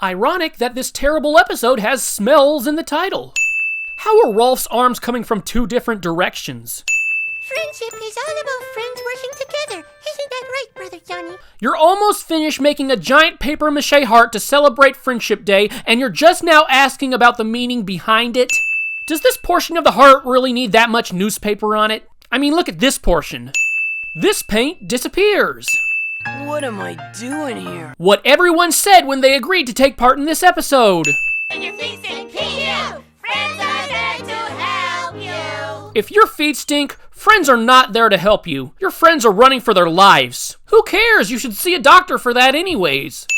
Ironic that this terrible episode has smells in the title. How are Rolf's arms coming from two different directions? Friendship is all about friends working together. Isn't that right, Brother Johnny? You're almost finished making a giant papier-mâché heart to celebrate Friendship Day, and you're just now asking about the meaning behind it? Does this portion of the heart really need that much newspaper on it? I mean, look at this portion. This paint disappears. What am I doing here? What everyone said when they agreed to take part in this episode. And your feet stink, you! Friends are there to help you! If your feet stink, friends are not there to help you. Your friends are running for their lives. Who cares? You should see a doctor for that anyways.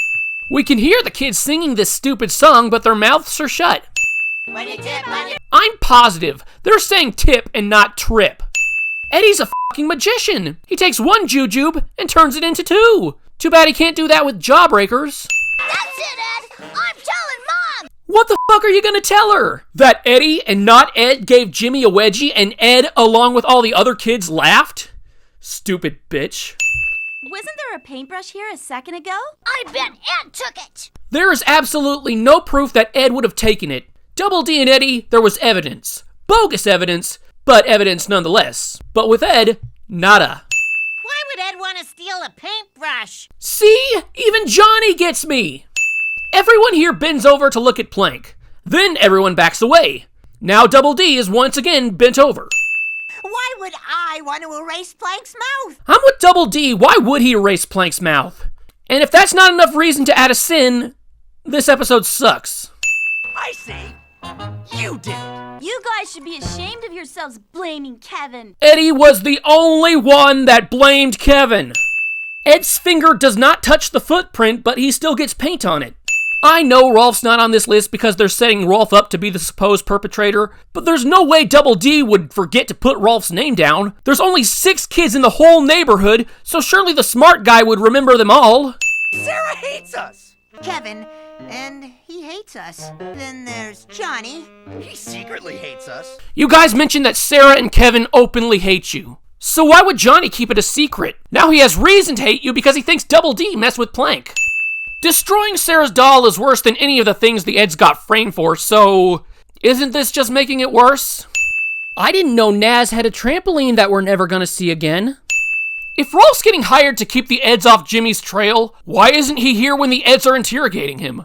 We can hear the kids singing this stupid song, but their mouths are shut. When you tip on your... I'm positive they're saying tip and not trip. Eddy's a fucking magician. He takes one jujube and turns it into two. Too bad he can't do that with jawbreakers. That's it, Ed! I'm telling Mom! What the fuck are you gonna tell her? That Eddy and not Ed gave Jimmy a wedgie and Ed, along with all the other kids, laughed? Stupid bitch. Wasn't there a paintbrush here a second ago? I bet Ed took it! There is absolutely no proof that Ed would have taken it. Double D and Eddy, there was evidence. Bogus evidence, but evidence nonetheless. But with Ed, nada. Why would Ed want to steal a paintbrush? See? Even Johnny gets me! Everyone here bends over to look at Plank. Then everyone backs away. Now Double D is once again bent over. Why would I want to erase Plank's mouth? I'm with Double D. Why would he erase Plank's mouth? And if that's not enough reason to add a sin, this episode sucks. I see. You did it. You guys should be ashamed of yourselves blaming Kevin. Eddy was the only one that blamed Kevin. Ed's finger does not touch the footprint, but he still gets paint on it. I know Rolf's not on this list because they're setting Rolf up to be the supposed perpetrator, but there's no way Double D would forget to put Rolf's name down. There's only 6 kids in the whole neighborhood, so surely the smart guy would remember them all. Sarah hates us. Kevin, and he hates us. Then there's Johnny. He secretly hates us. You guys mentioned that Sarah and Kevin openly hate you. So why would Johnny keep it a secret? Now he has reason to hate you because he thinks Double D messed with Plank. Destroying Sarah's doll is worse than any of the things the Eds got framed for, so isn't this just making it worse? I didn't know Naz had a trampoline that we're never gonna see again. If Rolf's getting hired to keep the Eds off Jimmy's trail, why isn't he here when the Eds are interrogating him?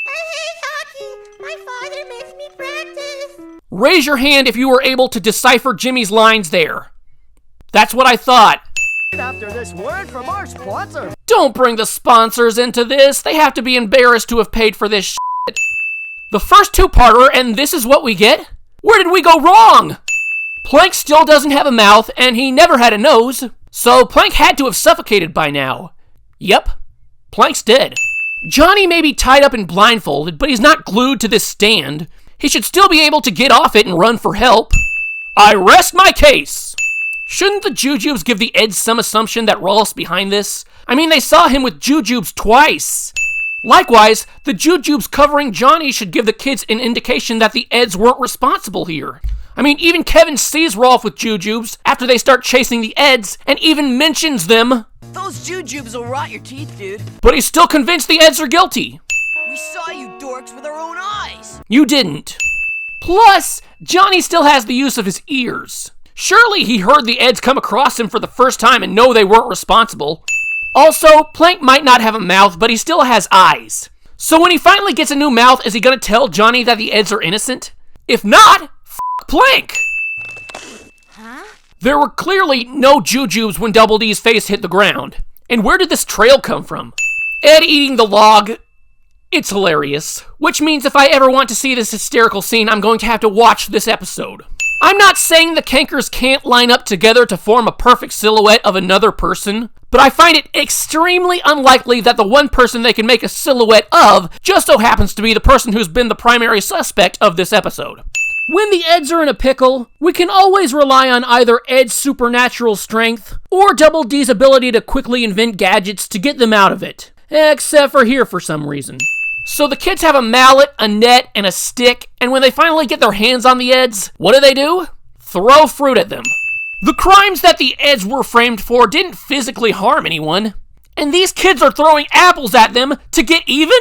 I hate hockey. My father makes me practice. Raise your hand if you were able to decipher Jimmy's lines there. That's what I thought. After this word from our sponsor. Don't bring the sponsors into this. They have to be embarrassed to have paid for this shit. The first two-parter, and this is what we get? Where did we go wrong? Plank still doesn't have a mouth, and he never had a nose. So Plank had to have suffocated by now. Yep, Plank's dead. Johnny may be tied up and blindfolded, but he's not glued to this stand. He should still be able to get off it and run for help. I rest my case. Shouldn't the Jujubes give the Eds some assumption that Rolf's behind this? I mean, they saw him with Jujubes twice. Likewise, the Jujubes covering Johnny should give the kids an indication that the Eds weren't responsible here. I mean, even Kevin sees Rolf with Jujubes after they start chasing the Eds and even mentions them. Those jujubes will rot your teeth, dude. But he's still convinced the Eds are guilty. We saw you dorks with our own eyes. You didn't. Plus, Johnny still has the use of his ears. Surely he heard the Eds come across him for the first time and know they weren't responsible. Also, Plank might not have a mouth, but he still has eyes. So when he finally gets a new mouth, is he gonna tell Johnny that the Eds are innocent? If not, f*** Plank! Huh? There were clearly no Jujubes when Double D's face hit the ground. And where did this trail come from? Ed eating the log. It's hilarious. Which means if I ever want to see this hysterical scene, I'm going to have to watch this episode. I'm not saying the cankers can't line up together to form a perfect silhouette of another person, but I find it extremely unlikely that the one person they can make a silhouette of just so happens to be the person who's been the primary suspect of this episode. When the Eds are in a pickle, we can always rely on either Ed's supernatural strength or Double D's ability to quickly invent gadgets to get them out of it. Except for here for some reason. So the kids have a mallet, a net, and a stick, and when they finally get their hands on the Eds, what do? Throw fruit at them. The crimes that the Eds were framed for didn't physically harm anyone, and these kids are throwing apples at them to get even?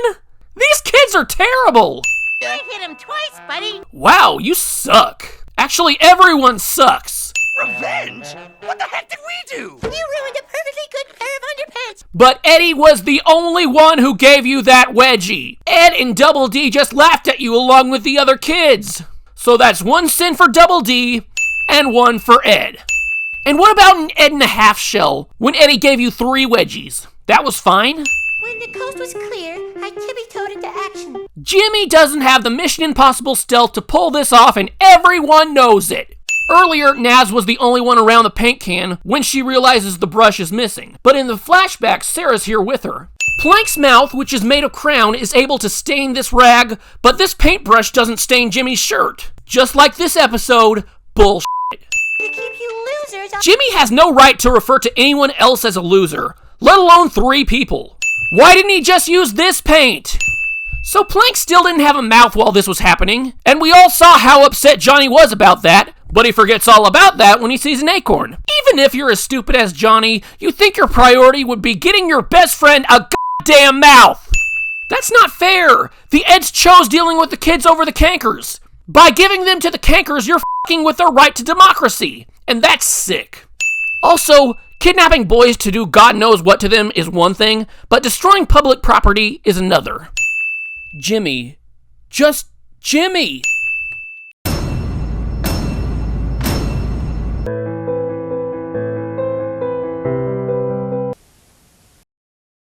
These kids are terrible! I hit him twice, buddy. Wow, you suck. Actually, everyone sucks. Revenge? What the heck did we do? You ruined a perfectly good pair of underpants. But Eddy was the only one who gave you that wedgie. Ed and Double D just laughed at you along with the other kids. So that's one sin for Double D and one for Ed. And what about an Ed and a half shell when Eddy gave you 3 wedgies? That was fine? When the coast was clear, I tippy-toed into action. Jimmy doesn't have the Mission Impossible stealth to pull this off, and everyone knows it. Earlier, Naz was the only one around the paint can when she realizes the brush is missing. But in the flashback, Sarah's here with her. Plank's mouth, which is made of crown, is able to stain this rag, but this paintbrush doesn't stain Jimmy's shirt. Just like this episode, bullshit. To keep you losers off. Jimmy has no right to refer to anyone else as a loser, let alone 3 people. Why didn't he just use this paint? So Plank still didn't have a mouth while this was happening, and we all saw how upset Johnny was about that, but he forgets all about that when he sees an acorn. Even if you're as stupid as Johnny, you think your priority would be getting your best friend a goddamn mouth. That's not fair. The Eds chose dealing with the kids over the cankers. By giving them to the cankers, you're f***ing with their right to democracy, and that's sick. Also, kidnapping boys to do God knows what to them is one thing, but destroying public property is another. Jimmy. Just Jimmy.